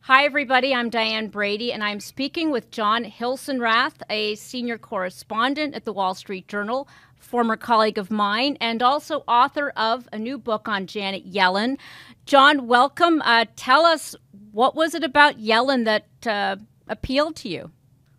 Hi, everybody. I'm Diane Brady, and I'm speaking with Jon Hilsenrath, a senior correspondent at the Wall Street Journal, former colleague of mine, and also author of a new book on Janet Yellen. Jon, welcome. Tell us, what was it about Yellen that appealed to you?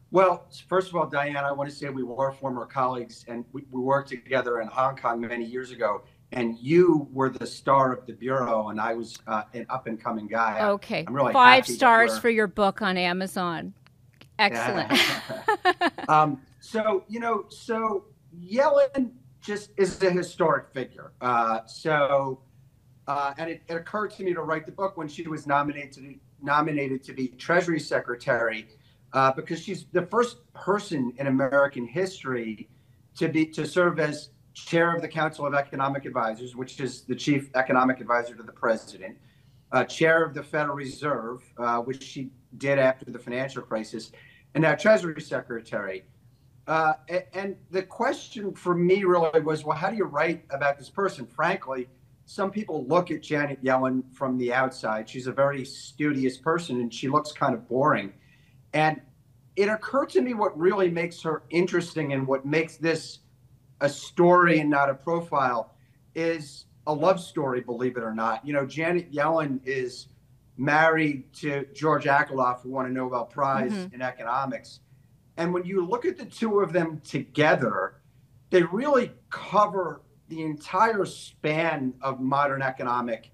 Well, first of all, Diane, I want to say we were former colleagues, and we worked together in Hong Kong many years ago. And you were the star of the Bureau, and I was an up-and-coming guy. Okay. I'm really 5 happy stars for your book on Amazon. Excellent. So Yellen just is a historic figure. And it occurred to me to write the book when she was nominated to be Treasury Secretary, because she's the first person in American history to serve as chair of the Council of Economic Advisors, which is the chief economic advisor to the president, chair of the Federal Reserve, which she did after the financial crisis, and now Treasury Secretary. And the question for me really was, well, how do you write about this person? Frankly, some people look at Janet Yellen from the outside. She's a very studious person, and she looks kind of boring. And it occurred to me what really makes her interesting and what makes this a story and not a profile is a love story, believe it or not. You know, Janet Yellen is married to George Akerlof, who won a Nobel Prize in economics. And when you look at the two of them together, they really cover the entire span of modern economic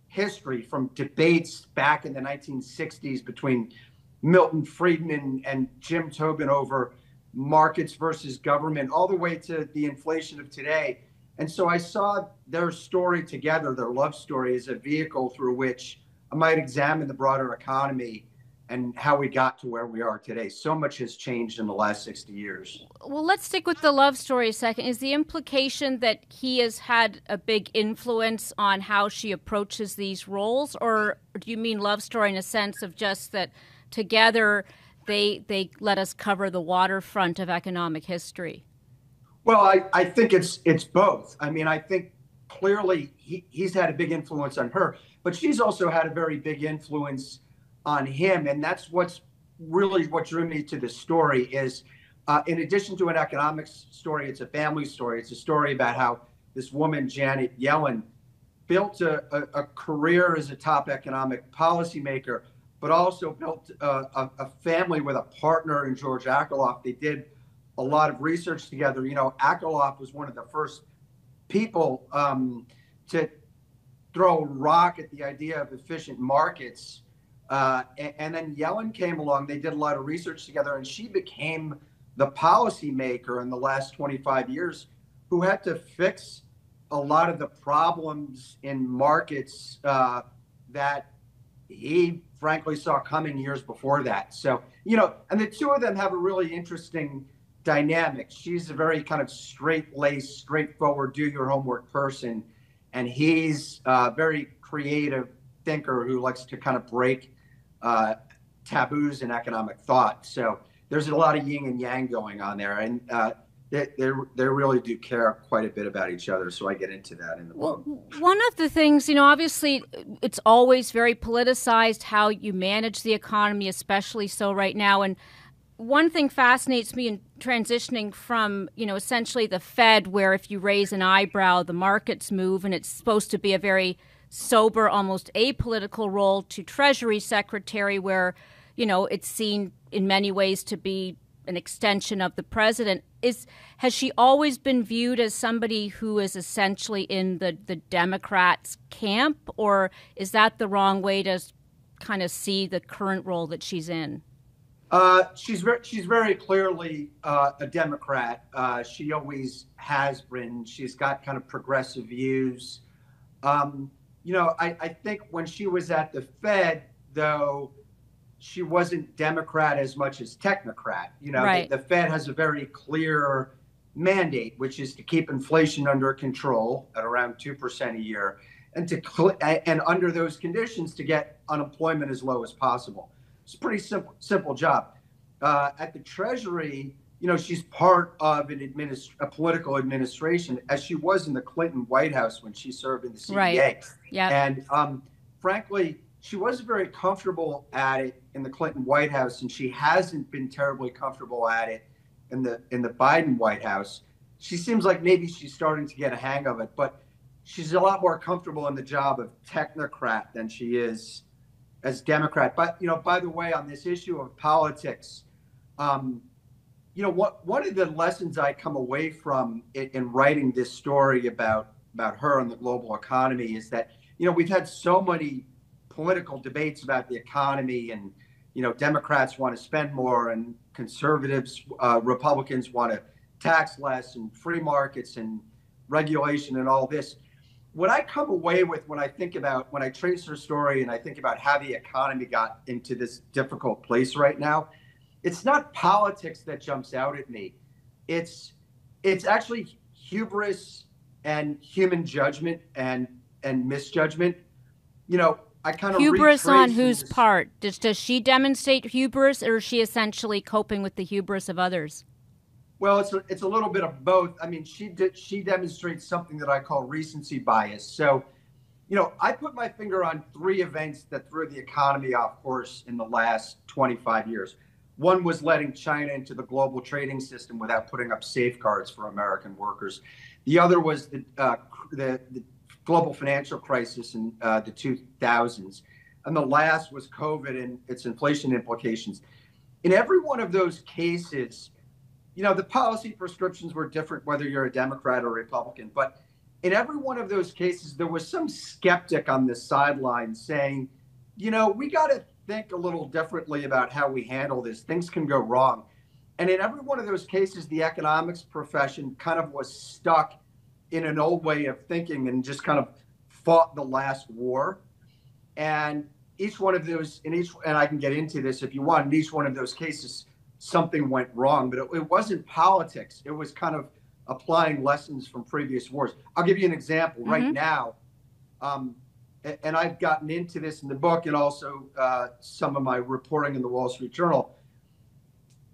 history, from debates back in the 1960s between Milton Friedman and Jim Tobin over markets versus government, all the way to the inflation of today. And so I saw their story together, their love story, as a vehicle through which I might examine the broader economy and how we got to where we are today. So much has changed in the last 60 years. Well, let's stick with the love story a second. Is the implication that he has had a big influence on how she approaches these roles? Or do you mean love story in a sense of just that together they let us cover the waterfront of economic history? Well, I think it's both. I mean, I think clearly he's had a big influence on her, but she's also had a very big influence on him. And that's what drew me to the story is, in addition to an economics story, it's a family story. It's a story about how this woman, Janet Yellen, built a career as a top economic policymaker, but also built a family with a partner in George Akerlof. They did a lot of research together. You know, Akerlof was one of the first people to throw a rock at the idea of efficient markets. And then Yellen came along. They did a lot of research together, and she became the policymaker in the last 25 years who had to fix a lot of the problems in markets that he frankly saw coming years before that. So, you know, and the two of them have a really interesting dynamic. She's a very kind of straight-laced, straightforward, do your homework person. And he's a very creative thinker who likes to kind of break taboos in economic thought. So there's a lot of yin and yang going on there. And they really do care quite a bit about each other. So I get into that in the book. Well, one of the things, you know, obviously it's always very politicized how you manage the economy, especially so right now. And one thing fascinates me in transitioning from, you know, essentially the Fed, where if you raise an eyebrow, the markets move, and it's supposed to be a very sober, almost apolitical role, to Treasury Secretary, where, you know, it's seen in many ways to be an extension of the president. Has she always been viewed as somebody who is essentially in the Democrats' camp, or is that the wrong way to kind of see the current role that she's in? She's very clearly a Democrat. She always has been. She's got kind of progressive views. You know, I think when she was at the Fed, though, she wasn't Democrat as much as technocrat. You know, right. The Fed has a very clear mandate, which is to keep inflation under control at around 2% a year, and and under those conditions to get unemployment as low as possible. It's a pretty simple job. At the Treasury, you know, she's part of a political administration, as she was in the Clinton White House when she served in the CEA. Right. Yeah. And frankly, she wasn't very comfortable at it in the Clinton White House, and she hasn't been terribly comfortable at it in the Biden White House. She seems like maybe she's starting to get a hang of it, but she's a lot more comfortable in the job of technocrat than she is as Democrat. But, by the way, on this issue of politics, one of the lessons I come away from in writing this story about her and the global economy is that, we've had so many political debates about the economy, and, Democrats want to spend more and conservatives, Republicans want to tax less and free markets and regulation and all this. What I come away with when I trace her story and I think about how the economy got into this difficult place right now, it's not politics that jumps out at me. It's actually hubris and human judgment and misjudgment. I kind of hubris on whose part? Does she demonstrate hubris, or is she essentially coping with the hubris of others? Well, it's a little bit of both. I mean, she demonstrates something that I call recency bias. So, I put my finger on 3 events that threw the economy off course in the last 25 years. One was letting China into the global trading system without putting up safeguards for American workers. The other was the global financial crisis in the 2000s. And the last was COVID and its inflation implications. In every one of those cases, the policy prescriptions were different, whether you're a Democrat or Republican. But in every one of those cases, there was some skeptic on the sideline saying, we got to think a little differently about how we handle this. Things can go wrong. And in every one of those cases, the economics profession kind of was stuck in an old way of thinking and just kind of fought the last war. And each one of those, and I can get into this if you want, in each one of those cases, something went wrong, but it wasn't politics. It was kind of applying lessons from previous wars. I'll give you an example right now. And I've gotten into this in the book and also some of my reporting in the Wall Street Journal.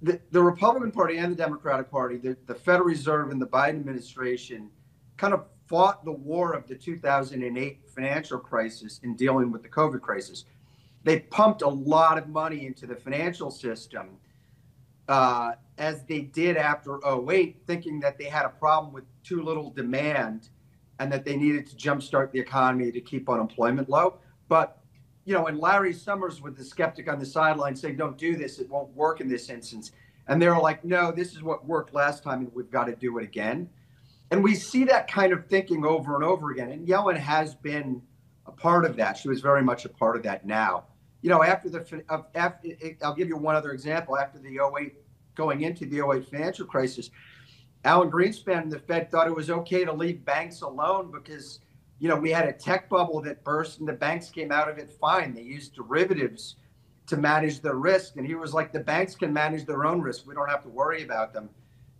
The Republican Party and the Democratic Party, the Federal Reserve and the Biden administration kind of fought the war of the 2008 financial crisis in dealing with the COVID crisis. They pumped a lot of money into the financial system, as they did after 2008, thinking that they had a problem with too little demand and that they needed to jumpstart the economy to keep unemployment low. But, and Larry Summers was the skeptic on the sideline saying, don't do this, it won't work in this instance. And they're like, no, this is what worked last time and we've got to do it again. And we see that kind of thinking over and over again. And Yellen has been a part of that. She was very much a part of that now. After I'll give you one other example. After the 2008, going into the 2008 financial crisis, Alan Greenspan and the Fed thought it was okay to leave banks alone because, we had a tech bubble that burst and the banks came out of it fine. They used derivatives to manage their risk. And he was like, the banks can manage their own risk. We don't have to worry about them.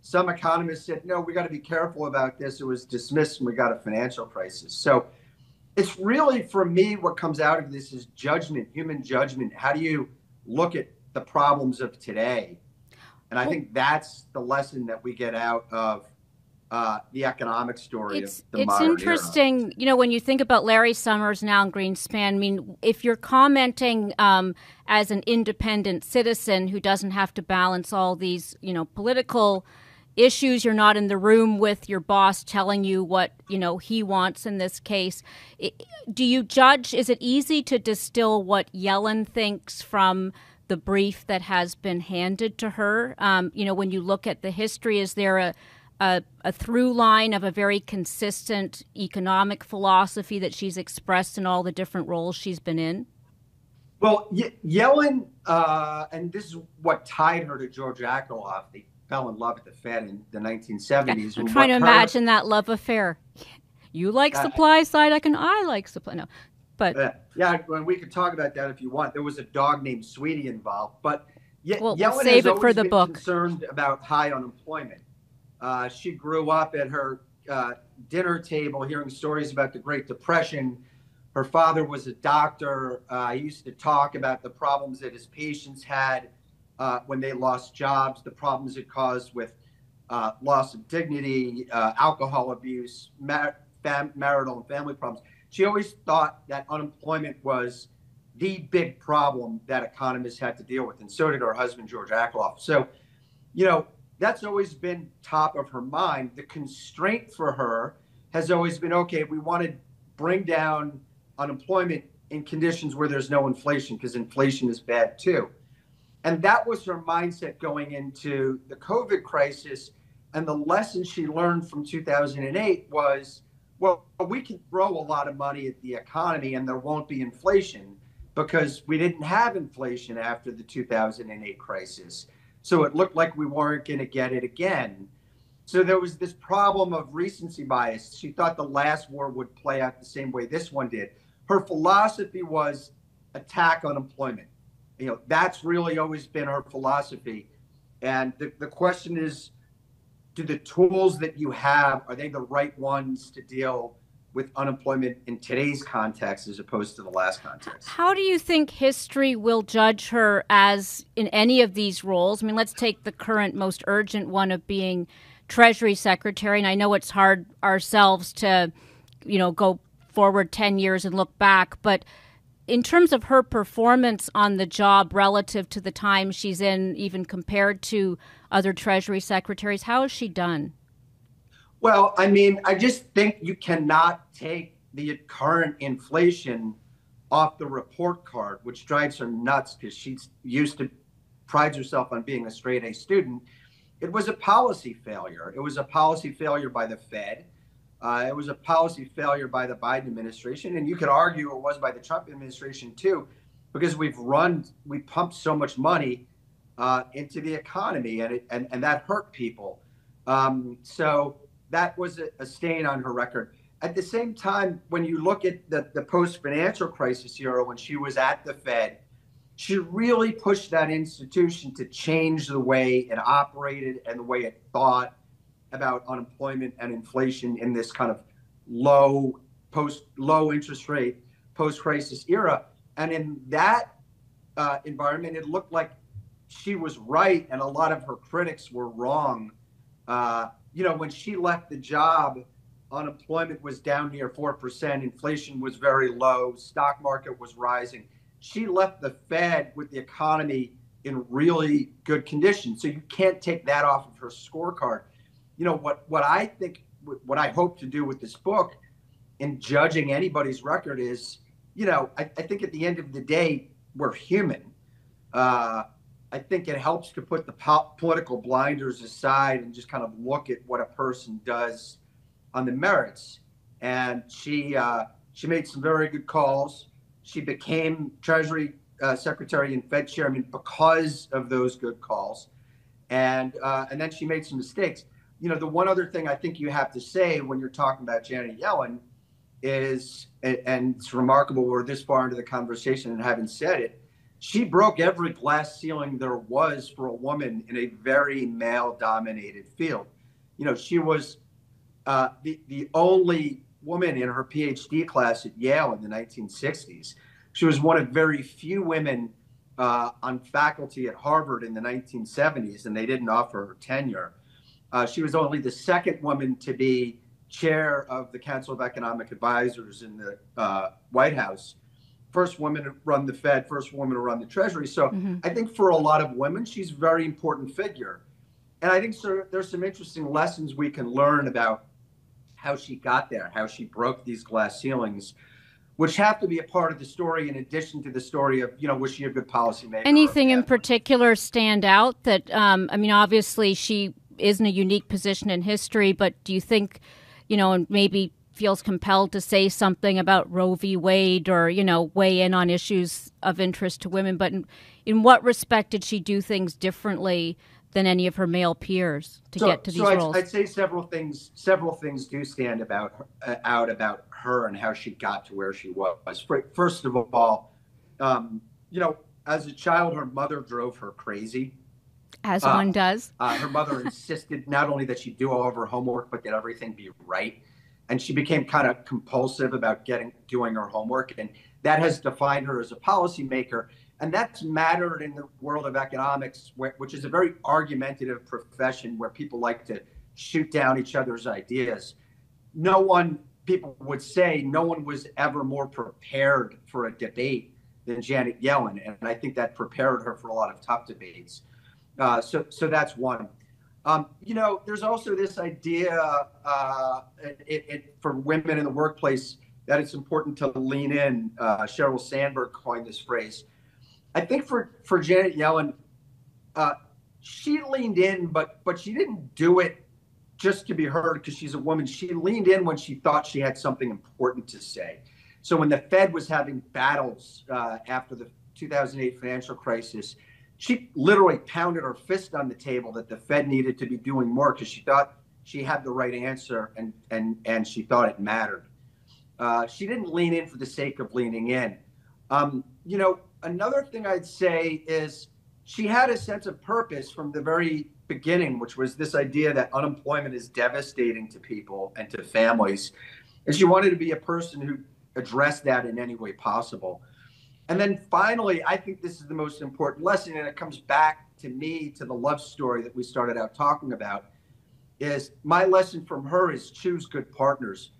Some economists said, no, we got to be careful about this. It was dismissed and we got a financial crisis. So it's really, for me, what comes out of this is judgment, human judgment. How do you look at the problems of today? And I think that's the lesson that we get out of the economic story of the modern era. It's interesting, when you think about Larry Summers and Alan Greenspan, I mean, if you're commenting as an independent citizen who doesn't have to balance all these, political issues, you're not in the room with your boss telling you what, he wants in this case. Do you judge, is it easy to distill what Yellen thinks from the brief that has been handed to her? When you look at the history, is there a through line of a very consistent economic philosophy that she's expressed in all the different roles she's been in? Well, Yellen, and this is what tied her to George Akerlof. They fell in love at the Fed in the 1970s. I'm trying to imagine that love affair. You like supply side, I like supply. No, but when we could talk about that if you want. There was a dog named Sweetie involved, but we'll Yellen save has it for the been book. Concerned about high unemployment. She grew up at her dinner table hearing stories about the Great Depression. Her father was a doctor. He used to talk about the problems that his patients had when they lost jobs, the problems it caused with loss of dignity, alcohol abuse, marital and family problems. She always thought that unemployment was the big problem that economists had to deal with, and so did her husband, George Akerlof. So, that's always been top of her mind. The constraint for her has always been, okay, we want to bring down unemployment in conditions where there's no inflation, because inflation is bad too. And that was her mindset going into the COVID crisis. And the lesson she learned from 2008 was, well, we can throw a lot of money at the economy and there won't be inflation, because we didn't have inflation after the 2008 crisis. So it looked like we weren't going to get it again. So there was this problem of recency bias. She thought the last war would play out the same way this one did. Her philosophy was attack unemployment. That's really always been her philosophy. And the question is, do the tools that you have, are they the right ones to deal with unemployment in today's context as opposed to the last context? How do you think history will judge her as in any of these roles? I mean, let's take the current most urgent one of being Treasury Secretary. And I know it's hard ourselves to, go forward 10 years and look back. But in terms of her performance on the job relative to the time she's in, even compared to other Treasury secretaries, how has she done? Well, I just think you cannot take the current inflation off the report card, which drives her nuts because she's prides herself on being a straight A student. It was a policy failure. It was a policy failure by the Fed. It was a policy failure by the Biden administration. And you could argue it was by the Trump administration too, because we pumped so much money into the economy, and that hurt people. So that was a stain on her record. At the same time, when you look at the post-financial crisis era, when she was at the Fed, she really pushed that institution to change the way it operated and the way it thought about unemployment and inflation in this kind of low interest rate, post-crisis era. And in that environment, it looked like she was right and a lot of her critics were wrong. When she left the job, unemployment was down near 4%, inflation was very low, stock market was rising. She left the Fed with the economy in really good condition. So you can't take that off of her scorecard. What I hope to do with this book in judging anybody's record is, I think at the end of the day, we're human. I think it helps to put the political blinders aside and just kind of look at what a person does on the merits. And she made some very good calls. She became Treasury Secretary and Fed Chairman because of those good calls. And then she made some mistakes. The one other thing I think you have to say when you're talking about Janet Yellen is, and it's remarkable we're this far into the conversation and haven't said it, she broke every glass ceiling there was for a woman in a very male-dominated field. She was the only woman in her PhD class at Yale in the 1960s. She was one of very few women on faculty at Harvard in the 1970s, and they didn't offer her tenure. She was only the second woman to be chair of the Council of Economic Advisors in the White House. First woman to run the Fed, first woman to run the Treasury. So I think for a lot of women, she's a very important figure. And I think there's some interesting lessons we can learn about how she got there, how she broke these glass ceilings, which have to be a part of the story in addition to the story of, was she a good policymaker? Anything in particular stand out that, obviously she is in a unique position in history, but do you think, and maybe feels compelled to say something about Roe v. Wade or, weigh in on issues of interest to women, but in what respect did she do things differently than any of her male peers to get to these roles? I'd say several things do stand out about her and how she got to where she was. First of all, as a child, her mother drove her crazy. As one does. Her mother insisted not only that she do all of her homework, but that everything be right. And she became kind of compulsive about doing her homework. And that has defined her as a policymaker. And that's mattered in the world of economics, which is a very argumentative profession where people like to shoot down each other's ideas. People would say no one was ever more prepared for a debate than Janet Yellen, and I think that prepared her for a lot of tough debates. So that's one. There's also this idea for women in the workplace that it's important to lean in. Sheryl Sandberg coined this phrase. I think for Janet Yellen, she leaned in, but she didn't do it just to be heard because she's a woman. She leaned in when she thought she had something important to say. So when the Fed was having battles after the 2008 financial crisis, she literally pounded her fist on the table that the Fed needed to be doing more because she thought she had the right answer and she thought it mattered. She didn't lean in for the sake of leaning in. Another thing I'd say is she had a sense of purpose from the very beginning, which was this idea that unemployment is devastating to people and to families. And she wanted to be a person who addressed that in any way possible. And then finally, I think this is the most important lesson, and it comes back to me, to the love story that we started out talking about, is my lesson from her is choose good partners.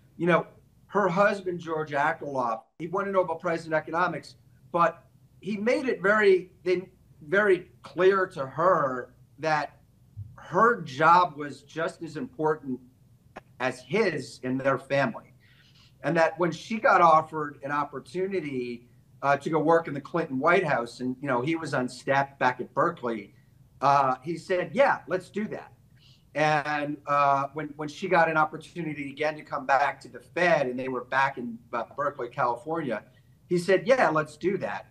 Her husband, George Akerlof, he won a Nobel Prize in economics, but he made it very clear to her that her job was just as important as his in their family. And that when she got offered an opportunity to go work in the Clinton White House, and he was on staff back at Berkeley, he said, "Yeah, let's do that." And when she got an opportunity again to come back to the Fed, and they were back in Berkeley, California, he said, "Yeah, let's do that."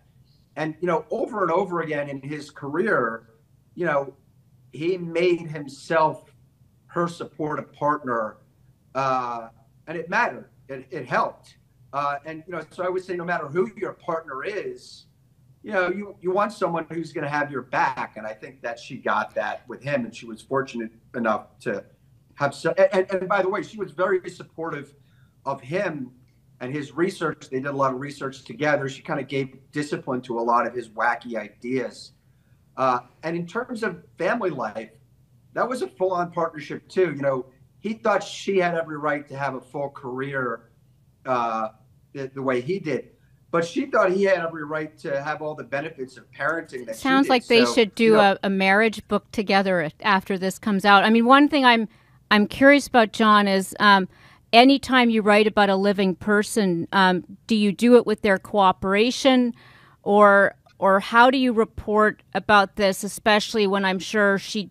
And over and over again in his career, he made himself her supportive partner, and it mattered. It helped. So I would say no matter who your partner is, you want someone who's going to have your back. And I think that she got that with him, and she was fortunate enough to have and by the way, she was very supportive of him and his research. They did a lot of research together. She kind of gave discipline to a lot of his wacky ideas. And in terms of family life, that was a full-on partnership too. He thought she had every right to have a full career the way he did, but she thought he had every right to have all the benefits of parenting that sounds like they should do a marriage book together after this comes out. I mean, one thing I'm curious about, Jon, is anytime you write about a living person, do you do it with their cooperation, or how do you report about this, especially when I'm sure she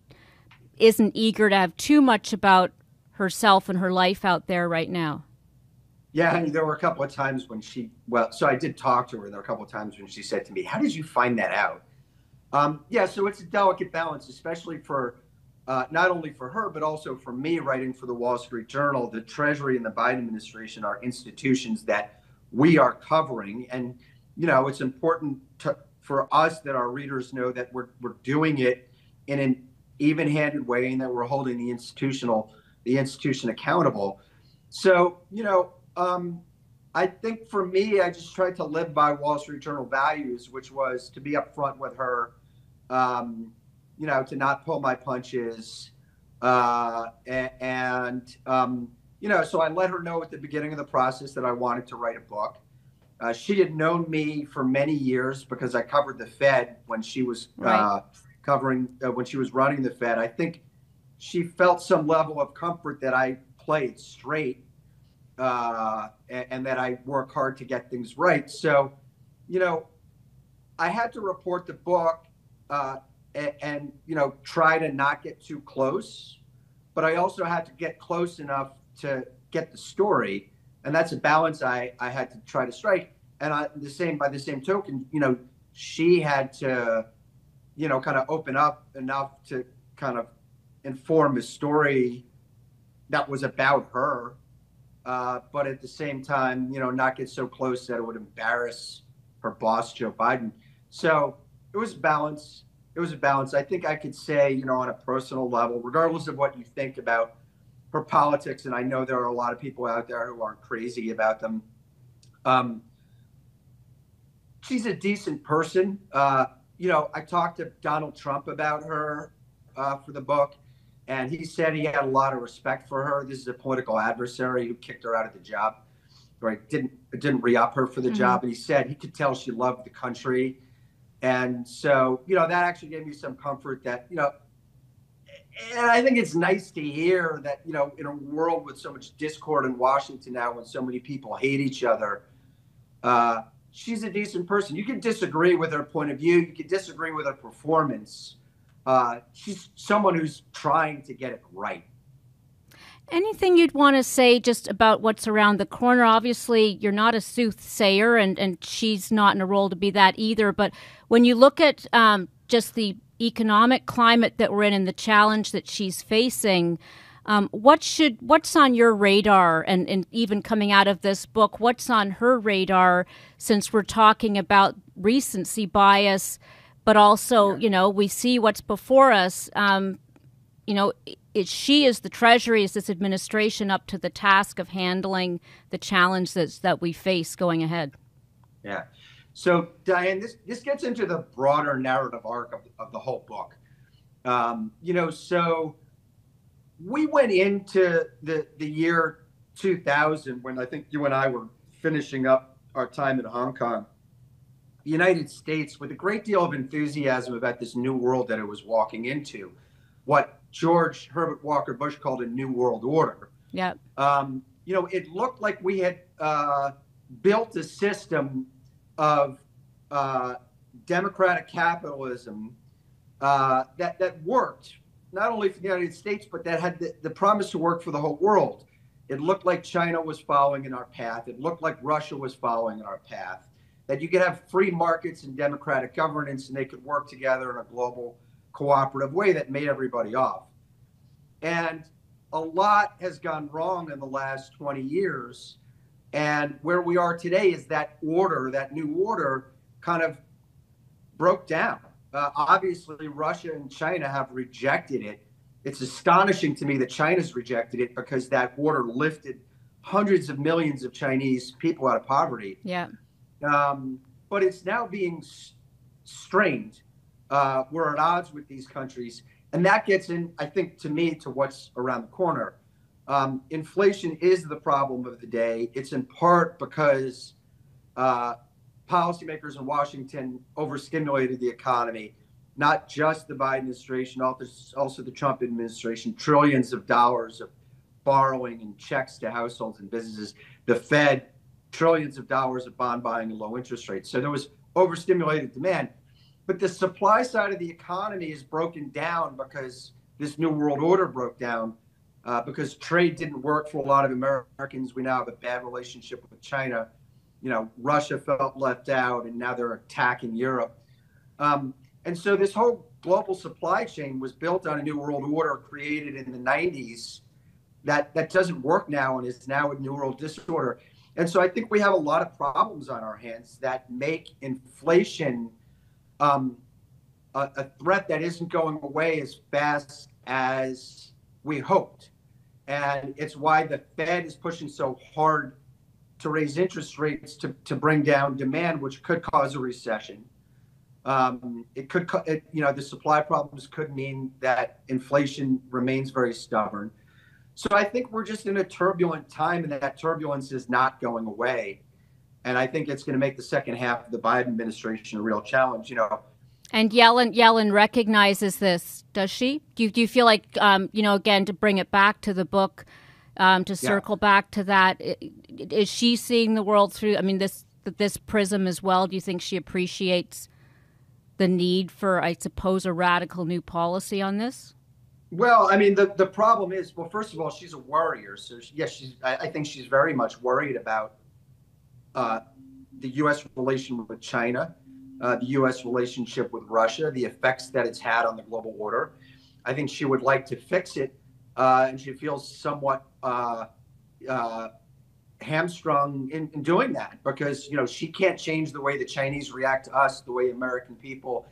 isn't eager to have too much about herself and her life out there right now? Yeah, there were a couple of times when so I did talk to her. There were a couple of times when she said to me, "How did you find that out?" So it's a delicate balance, especially for not only for her, but also for me writing for the Wall Street Journal. The Treasury and the Biden administration are institutions that we are covering. And, it's important for us that our readers know that we're doing it in an even-handed way and that we're holding the institution accountable. So, I think for me, I just tried to live by Wall Street Journal values, which was to be upfront with her, to not pull my punches. So I let her know at the beginning of the process that I wanted to write a book. She had known me for many years because I covered the Fed when she was when she was running the Fed. I think she felt some level of comfort that I played straight. And that I work hard to get things right. So, I had to report the book and try to not get too close, but I also had to get close enough to get the story. And that's a balance I had to try to strike. And by the same token, she had to, kind of open up enough to kind of inform a story that was about her. But at the same time, not get so close that it would embarrass her boss, Joe Biden. So it was a balance. I think I could say, on a personal level, regardless of what you think about her politics, and I know there are a lot of people out there who aren't crazy about them. She's a decent person. I talked to Donald Trump about her for the book. And he said he had a lot of respect for her. This is a political adversary who kicked her out of the job. right, didn't re-up her for the job. And he said he could tell she loved the country. And so, that actually gave me some comfort that, and I think it's nice to hear that, in a world with so much discord in Washington now, when so many people hate each other, she's a decent person. You can disagree with her point of view. You can disagree with her performance. She's someone who's trying to get it right. Anything you'd want to say just about what's around the corner? Obviously, you're not a soothsayer, and she's not in a role to be that either. But when you look at just the economic climate that we're in and the challenge that she's facing, what's on your radar? And even coming out of this book, what's on her radar? Since we're talking about recency bias, but also, we see what's before us. She is the Treasury, is this administration up to the task of handling the challenges that we face going ahead? Yeah. So, Diane, this gets into the broader narrative arc of the whole book. So we went into the year 2000 when I think you and I were finishing up our time in Hong Kong, the United States, with a great deal of enthusiasm about this new world that it was walking into, what George Herbert Walker Bush called a new world order. Yeah. It looked like we had built a system of democratic capitalism that worked not only for the United States, but that had the promise to work for the whole world. It looked like China was following in our path. It looked like Russia was following in our path, that you could have free markets and democratic governance, and they could work together in a global cooperative way that made everybody off. And a lot has gone wrong in the last 20 years. And where we are today is that order, that new order, kind of broke down. Obviously, Russia and China have rejected it. It's astonishing to me that China's rejected it, because that order lifted hundreds of millions of Chinese people out of poverty. Yeah. But it's now being strained. We're at odds with these countries. And that gets in, I think, to me, to what's around the corner. Inflation is the problem of the day. It's in part because policymakers in Washington overstimulated the economy, not just the Biden administration, also the Trump administration, trillions of dollars of borrowing and checks to households and businesses, the Fed, trillions of dollars of bond buying and low interest rates. So there was overstimulated demand. But the supply side of the economy is broken down because this new world order broke down, because trade didn't work for a lot of Americans. We now have a bad relationship with China. Russia felt left out, and now they're attacking Europe. And so this whole global supply chain was built on a new world order created in the 90s that doesn't work now and is now a new world disorder. And so I think we have a lot of problems on our hands that make inflation a threat that isn't going away as fast as we hoped. And it's why the Fed is pushing so hard to raise interest rates to bring down demand, which could cause a recession. The supply problems could mean that inflation remains very stubborn. So I think we're just in a turbulent time, and that turbulence is not going away. And I think it's going to make the second half of the Biden administration a real challenge, And Yellen recognizes this, does she? Do you feel like, again, to bring it back to the book, to circle back to that, is she seeing the world through, this prism as well? Do you think she appreciates the need for, I suppose, a radical new policy on this? Well, the problem is, first of all, she's a worrier. So yes, I think she's very much worried about the U.S. relation with China, the U.S. relationship with Russia, the effects that it's had on the global order. I think she would like to fix it, and she feels somewhat hamstrung in doing that, because she can't change the way the Chinese react to us, the way American people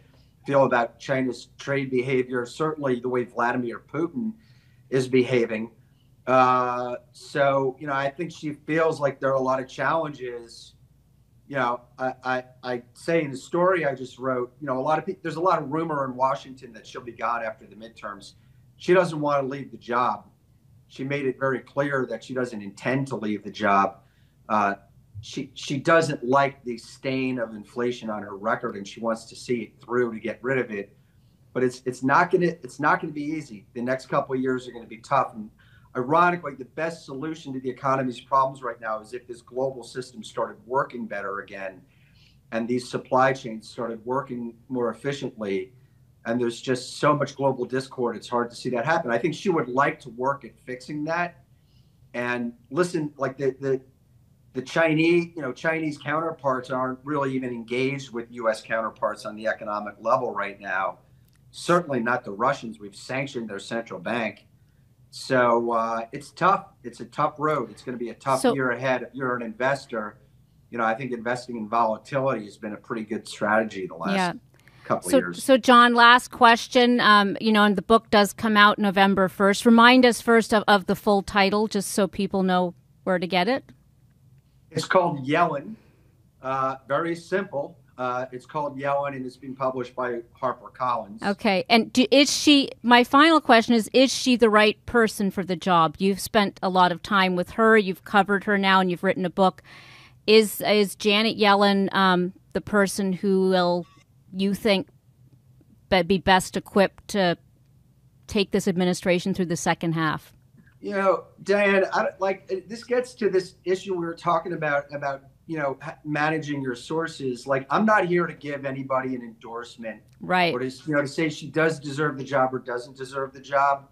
feel about China's trade behavior, certainly the way Vladimir Putin is behaving. So I think she feels like there are a lot of challenges. I say in the story I just wrote, there's a lot of rumor in Washington that she'll be gone after the midterms. She doesn't want to leave the job. She made it very clear that she doesn't intend to leave the job. She doesn't like the stain of inflation on her record, and she wants to see it through to get rid of it. But it's not gonna be easy. The next couple of years are going to be tough. And ironically, the best solution to the economy's problems right now is if this global system started working better again, and these supply chains started working more efficiently. And there's just so much global discord, it's hard to see that happen. I think she would like to work at fixing that. And listen, like the Chinese counterparts aren't really even engaged with U.S. counterparts on the economic level right now. Certainly not the Russians. We've sanctioned their central bank. So it's tough. It's a tough road. It's going to be a tough year ahead. If you're an investor, I think investing in volatility has been a pretty good strategy the last couple of years. So, John, last question. And the book does come out November 1st. Remind us first of the full title, just so people know where to get it. It's called Yellen. Very simple. It's called Yellen, and it's been published by HarperCollins. Okay. And my final question is she the right person for the job? You've spent a lot of time with her. You've covered her now, and you've written a book. Is Janet Yellen the person who will, you think, be best equipped to take this administration through the second half? Diane, this gets to this issue we were talking about managing your sources. Like, I'm not here to give anybody an endorsement, right? Or to say she does deserve the job or doesn't deserve the job.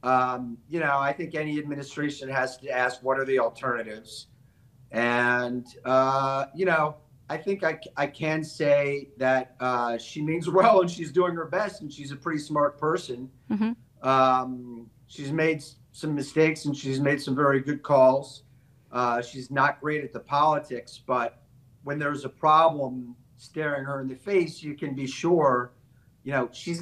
I think any administration has to ask, what are the alternatives? And, I think I can say that she means well, and she's doing her best, and she's a pretty smart person. Mm-hmm. She's made some mistakes, and she's made some very good calls. She's not great at the politics, but when there's a problem staring her in the face, you can be sure, she's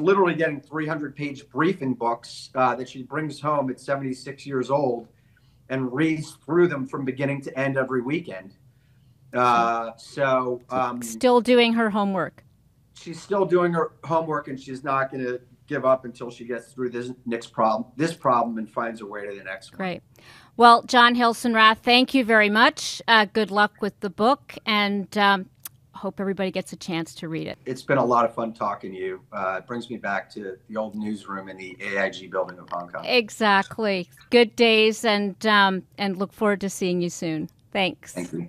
literally getting 300-page briefing books that she brings home at 76 years old and reads through them from beginning to end every weekend. Still doing her homework. She's still doing her homework, and she's not going to give up until she gets through this problem and finds her way to the next one. Great. Well, Jon Hilsenrath, thank you very much. Good luck with the book, and hope everybody gets a chance to read it. It's been a lot of fun talking to you. It brings me back to the old newsroom in the AIG building of Hong Kong. Exactly. Good days, and look forward to seeing you soon. Thanks. Thank you.